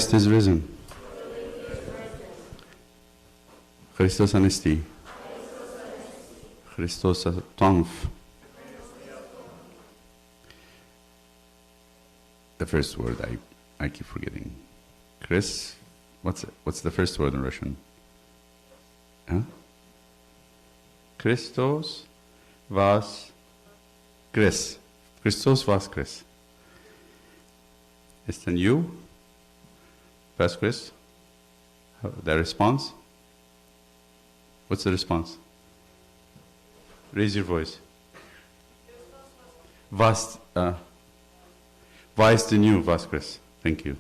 Christ is risen. Christos Anesti. Christos Tonf. The first word I keep forgetting. Chris, what's the first word in Russian? Huh? Christos vas Chris. Christos vas Chris. Is it you? Vas Chris? The response? What's the response? Raise your voice. Vas the new Vas Chris. Thank you.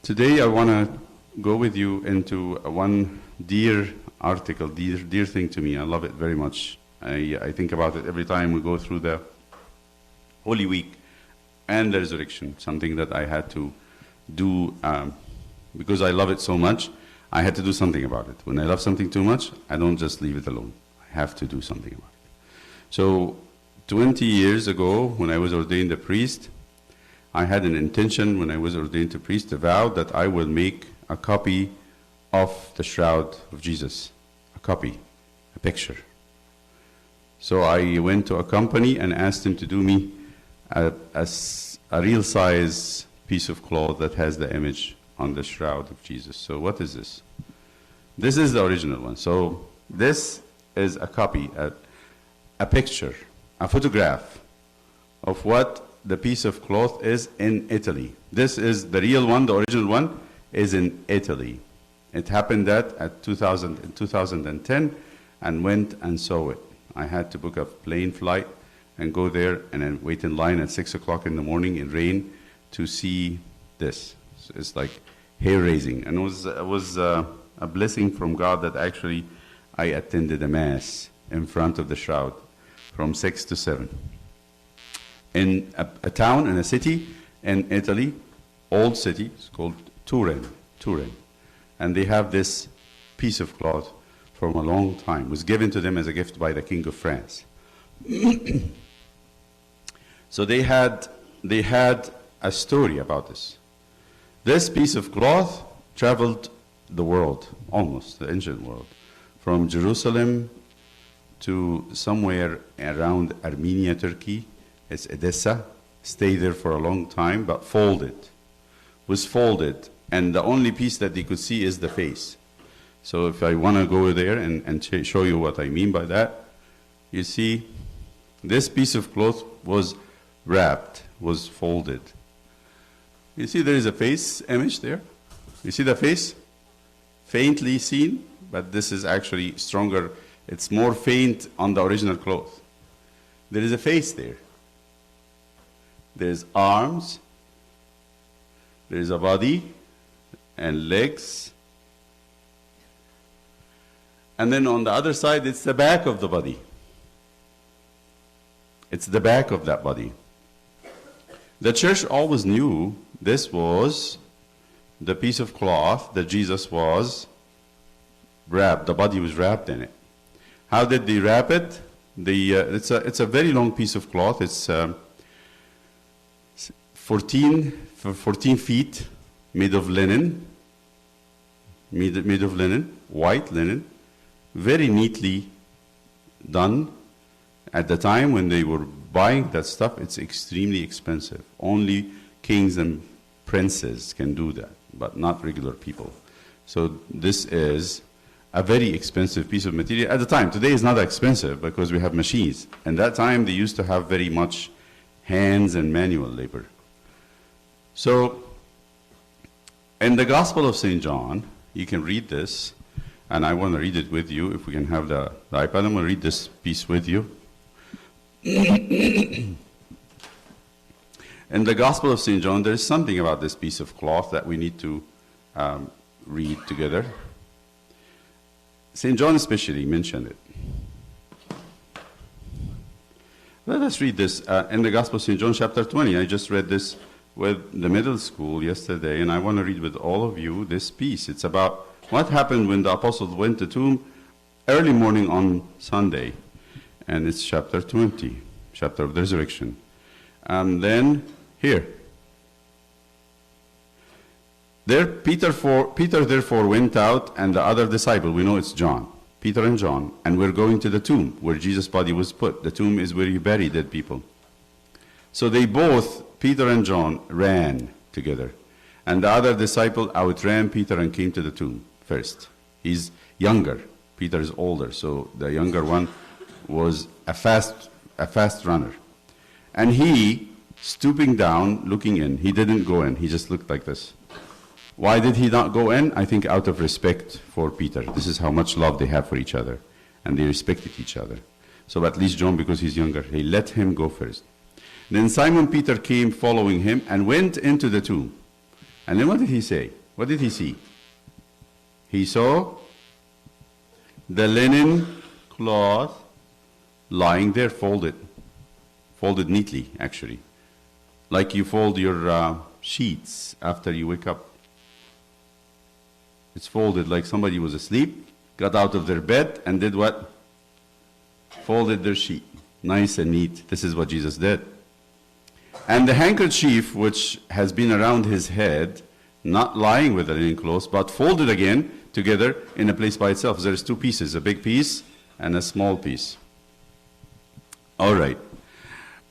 Today I want to go with you into one dear article, dear thing to me. I love it very much. I think about it every time we go through the Holy Week and the resurrection, something that I had to do because I love it so much. I had to do something about it. When I love something too much, I don't just leave it alone. I have to do something about it. So 20 years ago, when I was ordained a priest, I had an intention when I was ordained a priest, a vow that I will make a copy of the shroud of Jesus, a copy, a picture. So I went to a company and asked them to do me a real size piece of cloth that has the image on the shroud of Jesus. So what is this? This is the original one. So this is a copy, a picture, a photograph of what the piece of cloth is in Italy. This is the real one, the original one is in Italy. It happened at 2010 and went and saw it. I had to book a plane flight and go there and then wait in line at 6 o'clock in the morning in rain to see this. So it's like hair-raising. And it was a blessing from God that actually I attended a mass in front of the shroud from 6 to 7. In a town, in a city in Italy, old city, it's called Tourin. And they have this piece of cloth from a long time. It was given to them as a gift by the King of France. So they had a story about this. This piece of cloth traveled the world, almost the ancient world, from Jerusalem to somewhere around Armenia, Turkey. It's Edessa. Stayed there for a long time, but was folded, and the only piece that they could see is the face. So if I want to go there and show you what I mean by that, you see, this piece of cloth was wrapped, was folded. You see there is a face image there? You see the face? Faintly seen, but this is actually stronger. It's more faint on the original cloth. There is a face there. There's arms, there's a body and legs. And then on the other side, it's the back of the body. It's the back of that body. The church always knew this was the piece of cloth that Jesus was wrapped, the body was wrapped in it. How did they wrap it? It's a very long piece of cloth. It's 14 feet, made of linen, white linen, very neatly done. At the time when they were buying that stuff, it's extremely expensive. Only kings and princes can do that, but not regular people. So this is a very expensive piece of material at the time. Today is not expensive because we have machines. And that time they used to have very much hands and manual labor. So in the Gospel of St. John, you can read this, and I want to read it with you. If we can have the iPad, I'm going to read this piece with you. In the Gospel of St. John, there is something about this piece of cloth that we need to read together. St. John especially mentioned it. Let us read this in the Gospel of St. John, chapter 20. I just read this with the middle school yesterday, and I want to read with all of you this piece. It's about what happened when the apostles went to the tomb early morning on Sunday. And it's chapter 20, chapter of the resurrection. And then here. Peter therefore went out, and the other disciple, we know it's John, Peter and John, and we're going to the tomb where Jesus' body was put. The tomb is where you bury dead people. So they both, Peter and John, ran together. And the other disciple outran Peter and came to the tomb first. He's younger. Peter is older, so the younger one was a fast runner. And he, stooping down, looking in, he didn't go in. He just looked like this. Why did he not go in? I think out of respect for Peter. This is how much love they have for each other. And they respected each other. So at least John, because he's younger, he let him go first. Then Simon Peter came following him and went into the tomb. And then what did he say? What did he see? He saw the linen cloth lying there, folded neatly, actually. Like you fold your sheets after you wake up. It's folded like somebody was asleep, got out of their bed, and did what? Folded their sheet. Nice and neat. This is what Jesus did. And the handkerchief which has been around his head, not lying with the linen clothes, but folded again together in a place by itself. There's two pieces, a big piece and a small piece. All right.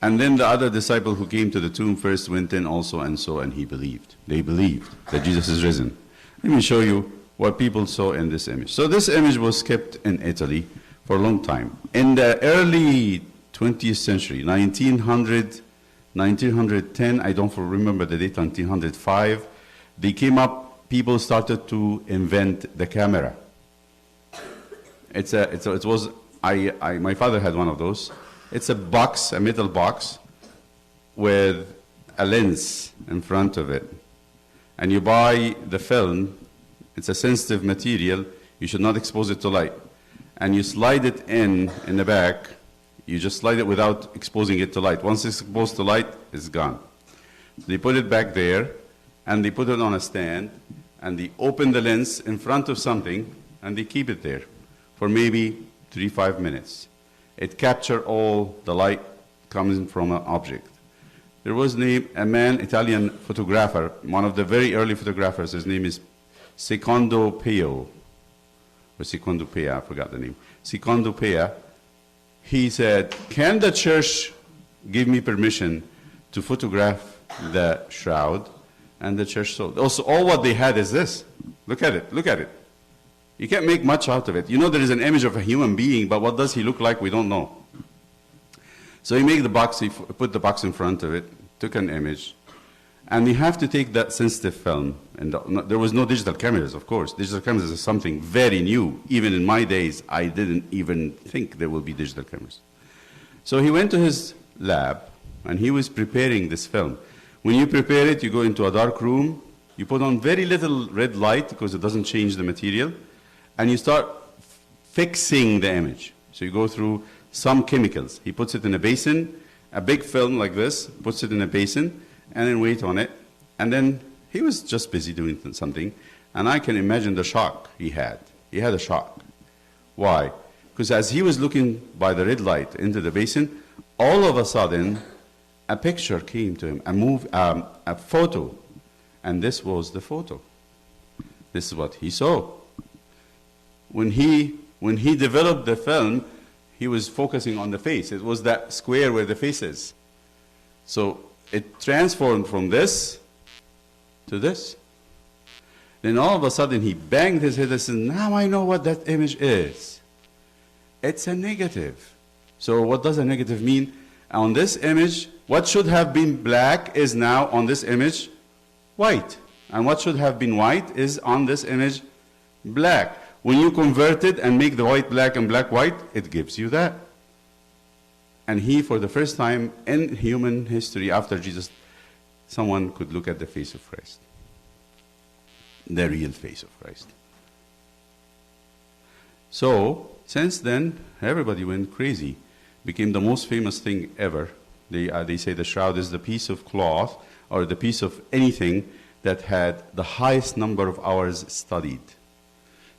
And then the other disciple who came to the tomb first went in also and saw, and he believed. They believed that Jesus is risen. Let me show you what people saw in this image. So this image was kept in Italy for a long time. In the early 20th century, 1910, I don't remember the date, 1905, they came up, people started to invent the camera. My father had one of those. It's a box, a metal box, with a lens in front of it. And you buy the film, it's a sensitive material, you should not expose it to light. And you slide it in the back, you just slide it without exposing it to light. Once it's exposed to light, it's gone. They put it back there, and they put it on a stand, and they open the lens in front of something, and they keep it there for maybe 3-5 minutes. It captures all the light coming from an object. There was a man, Italian photographer, one of the very early photographers. His name is Secondo Peo. Or Secondo Pea, I forgot the name. Secondo Pea. He said, can the church give me permission to photograph the shroud? And the church sold. Also, all what they had is this. Look at it, look at it. You can't make much out of it. You know there is an image of a human being, but what does he look like? We don't know. So he made the box, he put the box in front of it, took an image, and you have to take that sensitive film. And there was no digital cameras, of course. Digital cameras is something very new. Even in my days, I didn't even think there would be digital cameras. So he went to his lab, and he was preparing this film. When you prepare it, you go into a dark room, you put on very little red light because it doesn't change the material, and you start fixing the image. So you go through some chemicals. He puts it in a basin, a big film like this, puts it in a basin, and then wait on it. And then he was just busy doing something, and I can imagine the shock he had. He had a shock. Why? Because as he was looking by the red light into the basin, all of a sudden, a picture came to him, a photo, and this was the photo. This is what he saw. When he developed the film, he was focusing on the face. It was that square where the face is. So it transformed from this to this. Then all of a sudden he banged his head and said, now I know what that image is. It's a negative. So what does a negative mean? On this image, what should have been black is now on this image white. And what should have been white is on this image black. When you convert it and make the white black and black white, it gives you that. And he, for the first time in human history after Jesus, someone could look at the face of Christ. The real face of Christ. So, since then, everybody went crazy. Became the most famous thing ever. They say the shroud is the piece of cloth or the piece of anything that had the highest number of hours studied.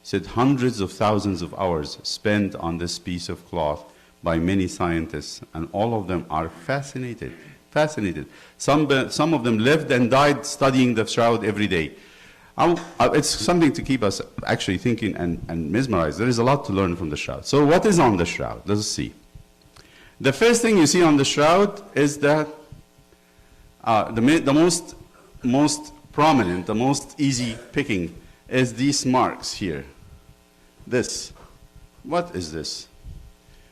Said hundreds of thousands of hours spent on this piece of cloth by many scientists, and all of them are fascinated. Some of them lived and died studying the shroud every day. It's something to keep us actually thinking and mesmerized. There is a lot to learn from the shroud. So what is on the shroud? Let's see. The first thing you see on the shroud is that the most prominent, the most easy picking is these marks here. This. What is this?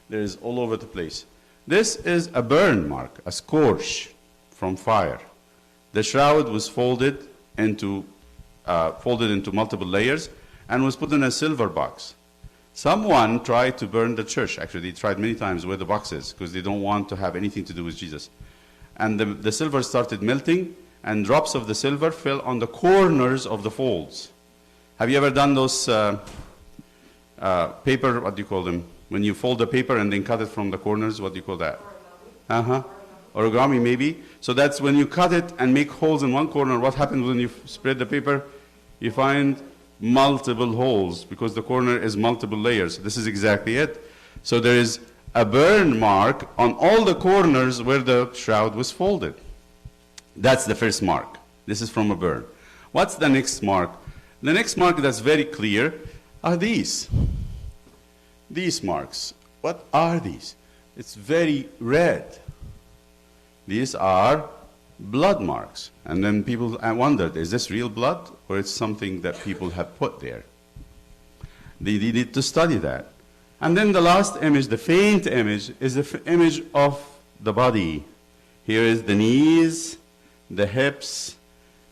There is all over the place. This is a burn mark, a scorch from fire. The shroud was folded into multiple layers and was put in a silver box. Someone tried to burn the church. Actually, they tried many times where the box is because they don't want to have anything to do with Jesus. And the silver started melting, and drops of the silver fell on the corners of the folds. Have you ever done those paper, what do you call them? When you fold the paper and then cut it from the corners, what do you call that? Origami. Origami, maybe. So that's when you cut it and make holes in one corner. What happens when you spread the paper? You find multiple holes because the corner is multiple layers. This is exactly it. So there is a burn mark on all the corners where the shroud was folded. That's the first mark. This is from a burn. What's the next mark? The next mark that's very clear are these. These marks. What are these? It's very red. These are blood marks. And then people wondered, is this real blood or it's something that people have put there? They needed to study that. And then the last image, the faint image, is the image of the body. Here is the knees, the hips,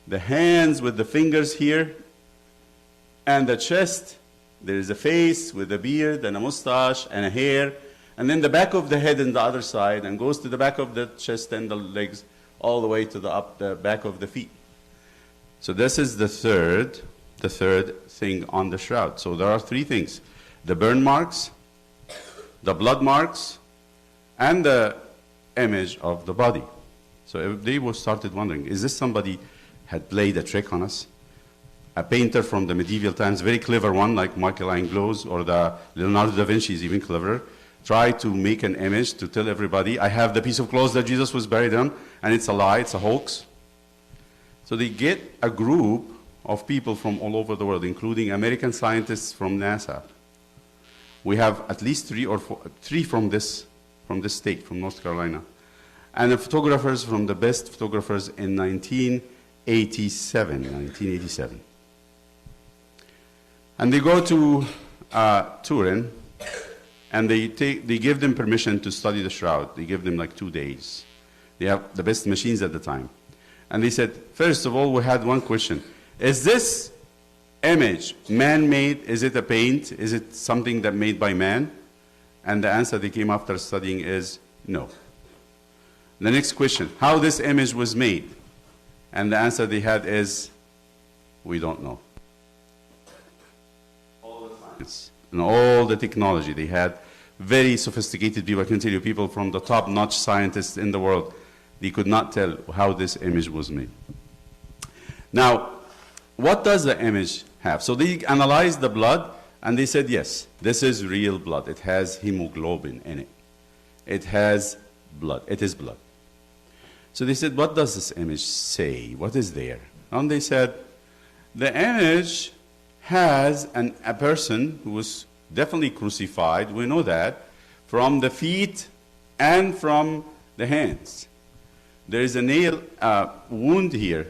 the hands with the fingers here, and the chest. There is a face with a beard and a mustache and a hair, and then the back of the head on the other side, and goes to the back of the chest and the legs, all the way to the back of the feet. So this is the third thing on the shroud. So there are three things: the burn marks, the blood marks, and the image of the body. So they started wondering, is this somebody had played a trick on us? A painter from the medieval times, very clever one, like Michelangelo's or the Leonardo da Vinci is even cleverer, tried to make an image to tell everybody, I have the piece of clothes that Jesus was buried in, and it's a lie, it's a hoax. So they get a group of people from all over the world, including American scientists from NASA. We have at least three from this state, from North Carolina, and the photographers from the best photographers in 1987. And they go to Tourin, and they give them permission to study the shroud. They give them like 2 days. They have the best machines at the time. And they said, first of all, we had one question. Is this image man-made? Is it a paint? Is it something that made by man? And the answer they came after studying is no. The next question, how this image was made? And the answer they had is, we don't know. All the science and all the technology they had, very sophisticated people, I can tell you, people from the top-notch scientists in the world, they could not tell how this image was made. Now, what does the image have? So they analyzed the blood, and they said, yes, this is real blood. It has hemoglobin in it. It has blood. It is blood. So they said, what does this image say? What is there? And they said, the image has a person who was definitely crucified, we know that, from the feet and from the hands. There is a nail wound here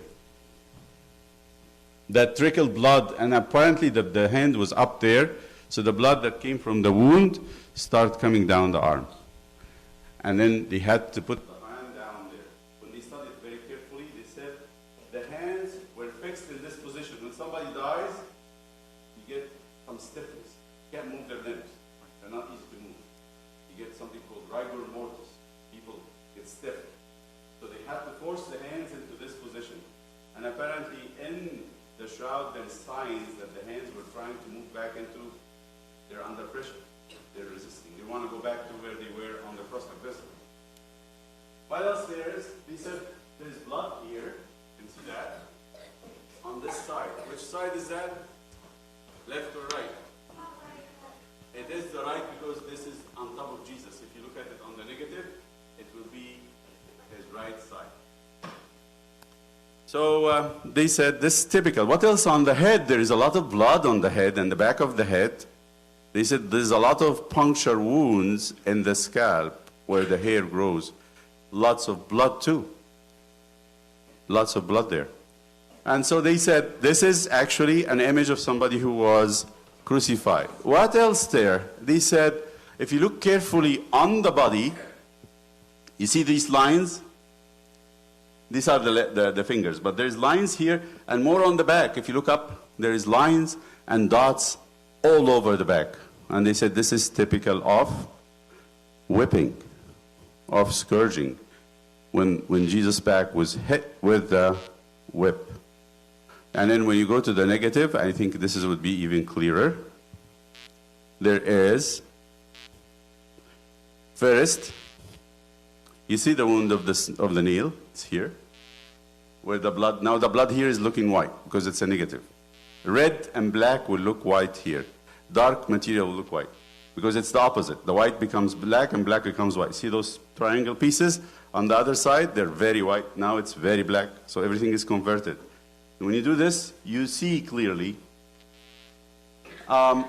that trickled blood, and apparently the hand was up there, so the blood that came from the wound started coming down the arm. And then they had to put the hand down there. When they studied very carefully, they said the hands were fixed in this position. When somebody dies, you get some stiffness. You can't move their limbs. They're not easy to move. You get something called rigor mortis. People get stiff. So they had to force the hands into this position. And apparently in the shroud, there's signs that the hands were trying to move back into, they're under pressure. They're resisting. They want to go back to where they were on the cross like this. What else there is? They said there's blood here. You can see that. On this side. Which side is that? Left or right? It is the right because this is on top of Jesus. If you look at it on the negative, it will be his right side. So they said, this is typical. What else on the head? There is a lot of blood on the head and the back of the head. They said there's a lot of puncture wounds in the scalp where the hair grows. Lots of blood too. Lots of blood there. And so they said, this is actually an image of somebody who was crucified. What else there? They said, if you look carefully on the body, you see these lines? These are the fingers, but there's lines here and more on the back. If you look up, there is lines and dots all over the back. And they said this is typical of whipping, of scourging, when Jesus' back was hit with the whip. And then when you go to the negative, I think this would be even clearer. There is, first, you see the wound of the nail, it's here, where the blood, now the blood here is looking white because it's a negative. Red and black will look white here. Dark material will look white because it's the opposite. The white becomes black and black becomes white. See those triangle pieces on the other side? They're very white. Now it's very black, so everything is converted. When you do this, you see clearly. And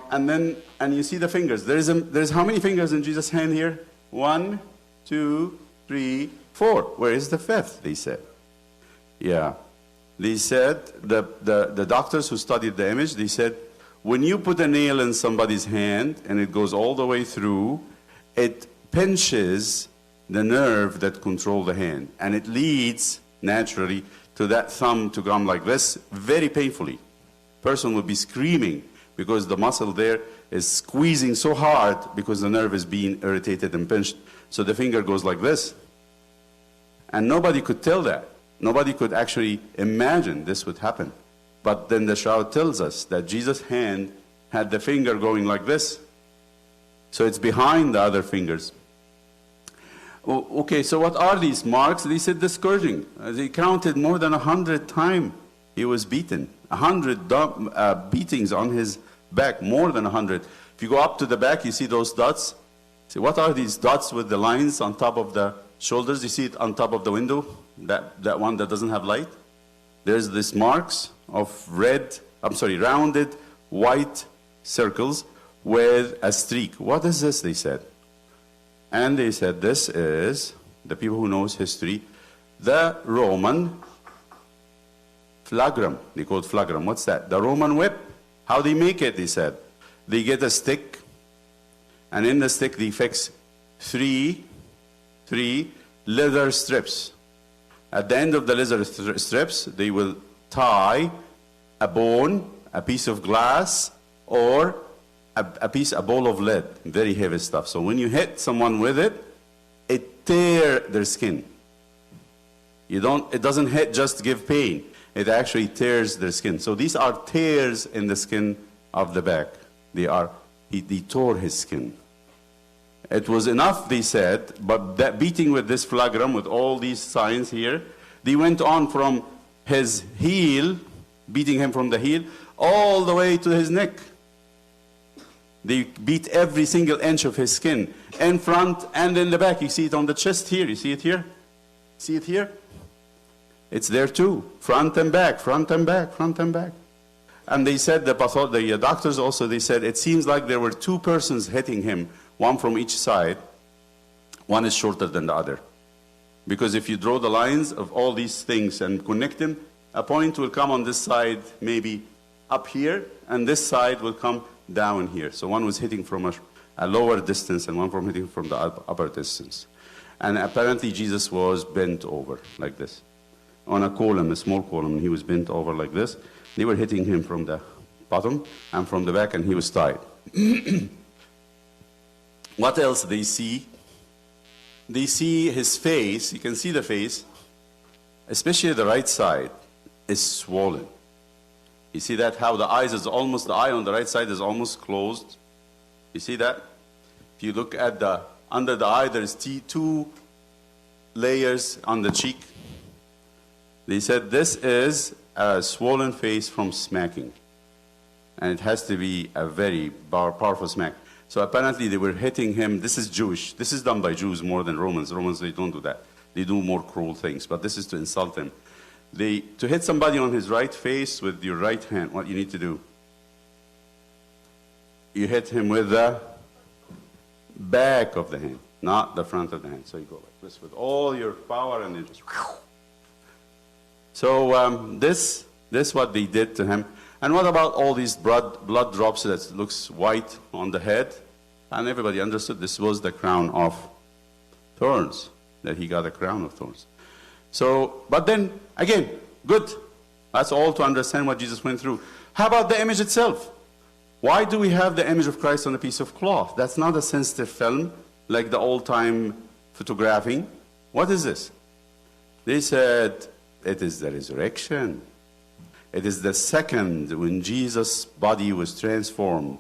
you see the fingers. There's how many fingers in Jesus' hand here? 1, 2, 3, 4. Where is the fifth? They said. Yeah. They said, the doctors who studied the image, they said, when you put a nail in somebody's hand and it goes all the way through, it pinches the nerve that controls the hand. And it leads, naturally, to that thumb to come like this, very painfully. Person will be screaming because the muscle there is squeezing so hard because the nerve is being irritated and pinched. So the finger goes like this. And nobody could tell that. Nobody could actually imagine this would happen. But then the Shroud tells us that Jesus' hand had the finger going like this. So it's behind the other fingers. Okay, so what are these marks? They said the scourging. They counted more than 100 times he was beaten. 100 beatings on his back, more than 100. If you go up to the back, you see those dots. See, what are these dots with the lines on top of the shoulders? You see it on top of the window, that one that doesn't have light? There's these marks of rounded white circles with a streak. What is this, they said? And they said this is, the people who knows history, the Roman flagrum. They call it flagrum. What's that? The Roman whip. How they make it, they said. They get a stick, and in the stick they fix three leather strips. At the end of the leather strips, they will tie a bone, a piece of glass, or a bowl of lead, very heavy stuff. So when you hit someone with it, it tears their skin. It doesn't hit just to give pain. It actually tears their skin. So these are tears in the skin of the back. He tore his skin. It was enough, they said, but that beating with this flagrum, with all these signs here, they went on from his heel, beating him from the heel, all the way to his neck. They beat every single inch of his skin, in front and in the back. You see it on the chest here. You see it here? See it here? It's there too. Front and back, front and back, front and back. And they said, the doctors also, they said, it seems like there were two persons hitting him, one from each side. One is shorter than the other. Because if you draw the lines of all these things and connect them, a point will come on this side, maybe up here, and this side will come down here. So one was hitting from a lower distance and one from hitting from the upper distance. And apparently Jesus was bent over like this. On a column, a small column, he was bent over like this. They were hitting him from the bottom and from the back, and he was tied. What else they see? They see his face. You can see the face, especially the right side, is swollen. You see that? How the eye on the right side is almost closed. You see that? If you look at under the eye, there's two layers on the cheek. They said this is a swollen face from smacking. And it has to be a very powerful smack. So apparently they were hitting him. This is Jewish. This is done by Jews more than Romans. Romans, they don't do that. They do more cruel things. But this is to insult him. To hit somebody on his right face with your right hand, what you need to do? You hit him with the back of the hand, not the front of the hand. So you go like this with all your power, and then just. So this what they did to him. And what about all these blood drops that looks white on the head? And everybody understood this was the crown of thorns, that he got a crown of thorns. So, but then, again, good. That's all to understand what Jesus went through. How about the image itself? Why do we have the image of Christ on a piece of cloth? That's not a sensitive film, like the old-time photographing. What is this? They said, it is the resurrection. It is the second when Jesus' body was transformed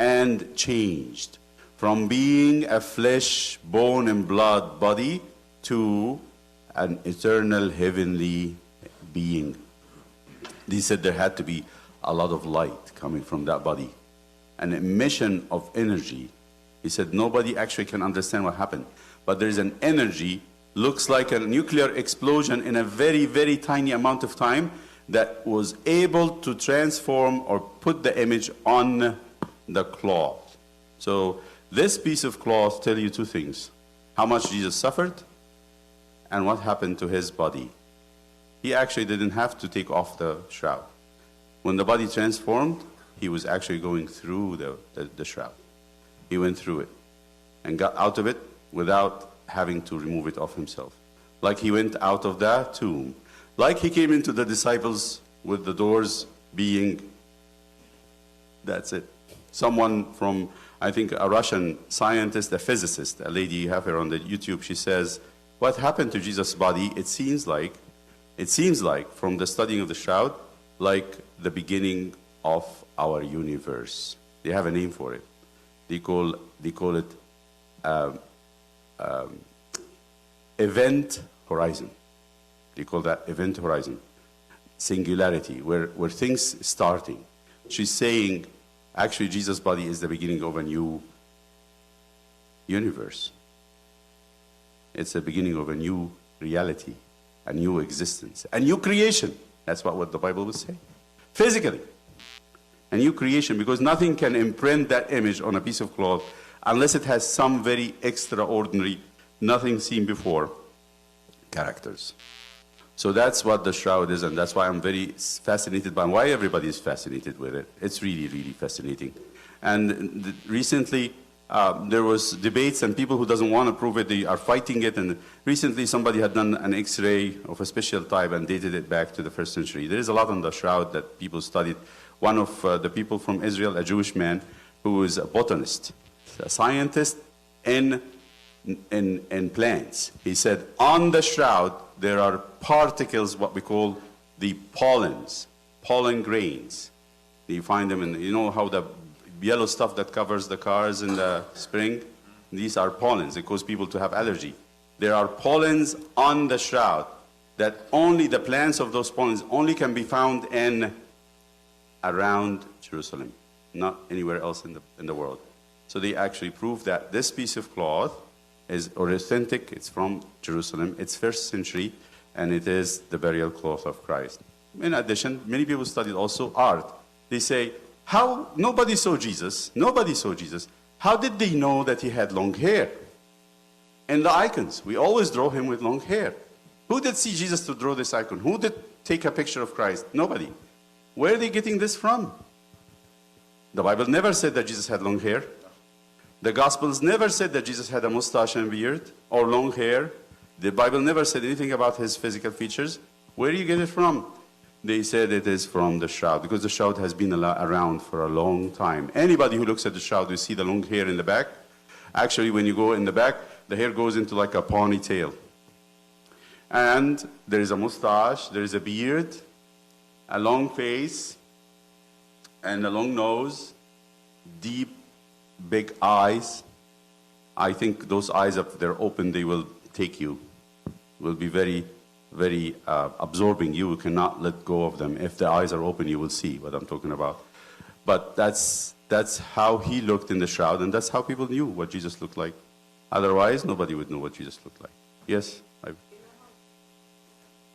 and changed from being a flesh, bone, and blood body to an eternal heavenly being. They said there had to be a lot of light coming from that body, an emission of energy. He said nobody actually can understand what happened, but there's an energy, looks like a nuclear explosion in a very, very tiny amount of time, that was able to transform or put the image on the cloth. So this piece of cloth tells you two things: how much Jesus suffered and what happened to his body. He actually didn't have to take off the shroud. When the body transformed, he was actually going through the shroud. He went through it and got out of it without having to remove it off himself. Like he went out of the tomb. Like he came into the disciples with the doors being, that's it. Someone from, I think, a Russian scientist, a physicist, a lady, you have her on the YouTube, she says, what happened to Jesus' body? It seems like, from the studying of the shroud, like the beginning of our universe. They have a name for it. They call it event horizon. They call that event horizon, singularity, where things starting. She's saying, actually, Jesus' body is the beginning of a new universe. It's the beginning of a new reality, a new existence, a new creation. That's what the Bible would say. Physically, a new creation, because nothing can imprint that image on a piece of cloth unless it has some very extraordinary, nothing seen before characters. So that's what the shroud is, and that's why I'm very fascinated by why everybody is fascinated with it. It's really, really fascinating. And recently, there was debates, and people who doesn't want to prove it, they are fighting it. And recently, somebody had done an X-ray of a special type and dated it back to the 1st century. There is a lot on the shroud that people studied. One of the people from Israel, a Jewish man, who is a botanist, a scientist in plants. He said, on the shroud, there are particles, what we call the pollens, pollen grains. You find them in, you know how the yellow stuff that covers the cars in the spring? These are pollens. It causes people to have allergy. There are pollens on the shroud that only the plants of those pollens only can be found around Jerusalem, not anywhere else in the world. So they actually prove that this piece of cloth is authentic. It's from Jerusalem. It's 1st century, and it is the burial cloth of Christ. In addition, many people studied also art. They say, how nobody saw Jesus. Nobody saw Jesus. How did they know that he had long hair? In the icons, we always draw him with long hair. Who did see Jesus to draw this icon? Who did take a picture of Christ? Nobody. Where are they getting this from? The Bible never said that Jesus had long hair. The Gospels never said that Jesus had a mustache and beard or long hair. The Bible never said anything about his physical features. Where do you get it from? They said it is from the shroud, because the shroud has been around for a long time. Anybody who looks at the shroud, you see the long hair in the back. Actually, when you go in the back, the hair goes into like a ponytail. And there is a mustache, there is a beard, a long face, and a long nose, deep, big eyes. I think those eyes, if they're open, they will take you. Will be very, very absorbing. You cannot let go of them. If the eyes are open, you will see what I'm talking about. But that's how he looked in the shroud, and that's how people knew what Jesus looked like. Otherwise, nobody would know what Jesus looked like. Yes?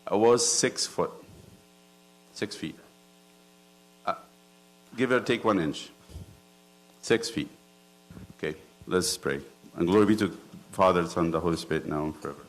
I was 6 foot, 6 feet. Give or take 1 inch. 6 feet. Okay, let's pray. And glory be to Father, Son, the Holy Spirit, now and forever.